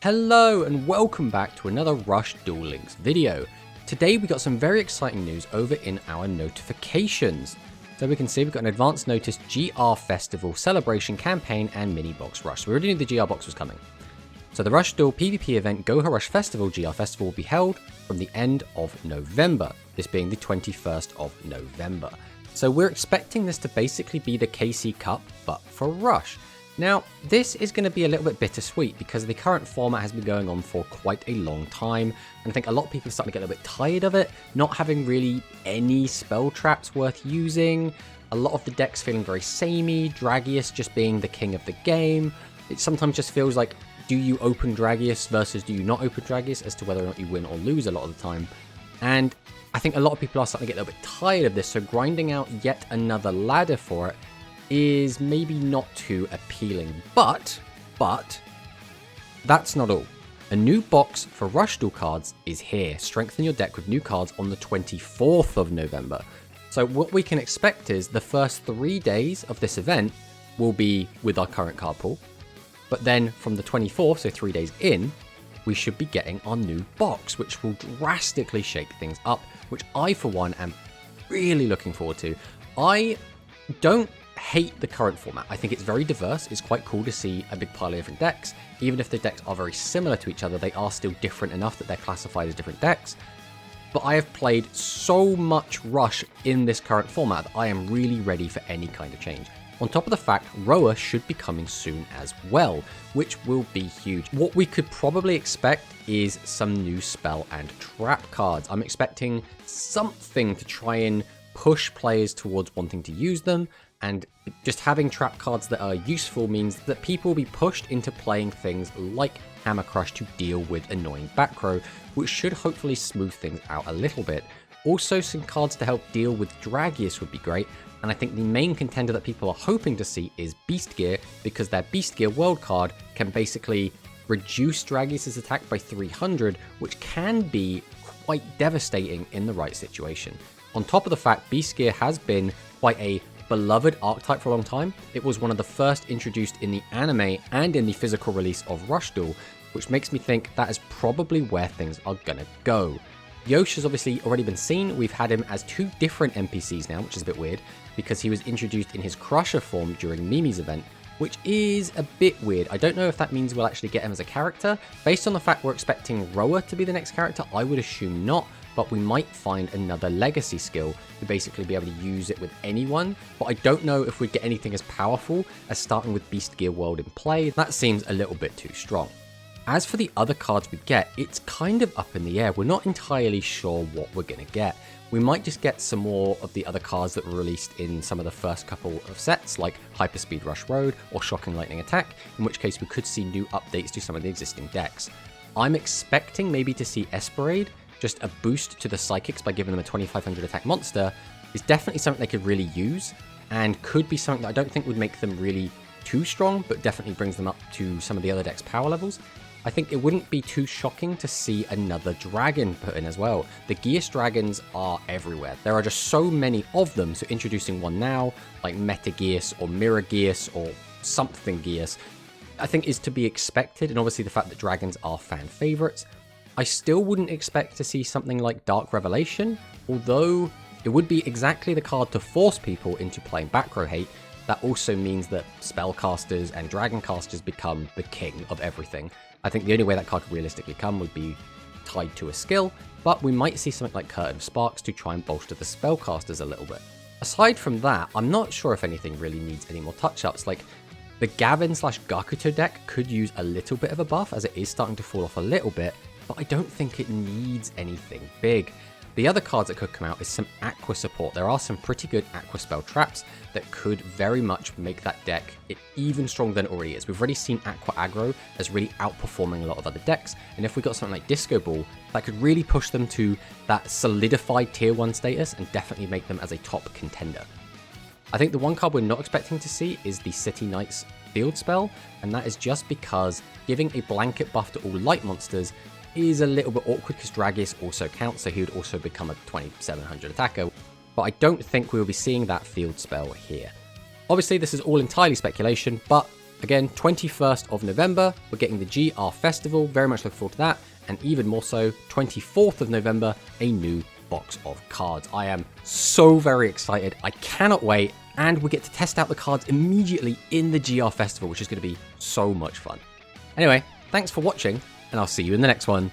Hello and welcome back to another Rush Duel Links video. Today we got some very exciting news over in our notifications. So we can see we've got an advance notice GR Festival Celebration Campaign and Mini Box Rush. So we already knew the GR box was coming. So the Rush Duel PvP event Go Rush Festival GR Festival will be held from the end of November, this being the 21st of November. So we're expecting this to basically be the KC Cup, but for Rush. Now, this is going to be a little bit bittersweet because the current format has been going on for quite a long time, and I think a lot of people are starting to get a little bit tired of it, not having really any spell traps worth using, a lot of the decks feeling very samey, Dragius just being the king of the game. It sometimes just feels like, do you open Dragius versus do you not open Dragius as to whether or not you win or lose a lot of the time. And I think a lot of people are starting to get a little bit tired of this, so grinding out yet another ladder for it is maybe not too appealing, but that's not all. A new box for Rush Duel cards is here. Strengthen your deck with new cards on the 24th of November. So what we can expect is the first 3 days of this event will be with our current card pool, but then from the 24th, so 3 days in, we should be getting our new box, which will drastically shake things up, which I for one am really looking forward to. I don't hate the current format. I think it's very diverse. It's quite cool to see a big pile of different decks. Even if the decks are very similar to each other, they are still different enough that they're classified as different decks. But I have played so much Rush in this current format that I am really ready for any kind of change. On top of the fact, Roa should be coming soon as well, which will be huge. What we could probably expect is some new spell and trap cards. I'm expecting something to try and push players towards wanting to use them, and just having trap cards that are useful means that people will be pushed into playing things like Hammer Crush to deal with annoying back row, which should hopefully smooth things out a little bit. Also, some cards to help deal with Dragius would be great, and I think the main contender that people are hoping to see is Beast Gear, because their Beast Gear World card can basically reduce Dragius' attack by 300, which can be quite devastating in the right situation. On top of the fact, Beast Gear has been quite a beloved archetype for a long time. It was one of the first introduced in the anime and in the physical release of Rush Duel, which makes me think that is probably where things are gonna go. Yosh has obviously already been seen. We've had him as 2 different NPCs now, which is a bit weird, because he was introduced in his Crusher form during Mimi's event, which is a bit weird. I don't know if that means we'll actually get him as a character. Based on the fact we're expecting Roa to be the next character, I would assume not, but we might find another legacy skill to basically be able to use it with anyone. But I don't know if we'd get anything as powerful as starting with Beast Gear World in play. That seems a little bit too strong. As for the other cards we get, it's kind of up in the air. We're not entirely sure what we're going to get. We might just get some more of the other cards that were released in some of the first couple of sets, like Hyperspeed Rush Road or Shocking Lightning Attack, in which case we could see new updates to some of the existing decks. I'm expecting maybe to see Esperade, just a boost to the Psychics by giving them a 2500 attack monster, is definitely something they could really use, and could be something that I don't think would make them really too strong, but definitely brings them up to some of the other decks' power levels. I think it wouldn't be too shocking to see another dragon put in as well. The Geas dragons are everywhere. There are just so many of them, so introducing one now, like Meta Geas or Mirror Geas or something Geas, I think is to be expected, and obviously the fact that dragons are fan favorites. I still wouldn't expect to see something like Dark Revelation, although it would be exactly the card to force people into playing back row hate. That also means that spellcasters and dragon casters become the king of everything. I think the only way that card could realistically come would be tied to a skill, but we might see something like Curtain of Sparks to try and bolster the spellcasters a little bit. Aside from that, I'm not sure if anything really needs any more touch-ups. Like, the Gavin/Gakuto deck could use a little bit of a buff, as it is starting to fall off a little bit, but I don't think it needs anything big. The other cards that could come out is some Aqua support. There are some pretty good Aqua spell traps that could very much make that deck even stronger than it already is. We've already seen Aqua aggro as really outperforming a lot of other decks, and if we got something like Disco Ball, that could really push them to that solidified tier 1 status and definitely make them as a top contender. I think the one card we're not expecting to see is the City Knights field spell, and that is just because giving a blanket buff to all light monsters is a little bit awkward because Dragius also counts, so he would also become a 2700 attacker, but I don't think we will be seeing that field spell here. Obviously this is all entirely speculation, but Again, 21st of November, we're getting the GR Festival, very much looking forward to that, and even more so, 24th of November, a new box of cards. I am so very excited, I cannot wait, and we get to test out the cards immediately in the GR Festival, which is going to be so much fun. Anyway, thanks for watching, and I'll see you in the next one.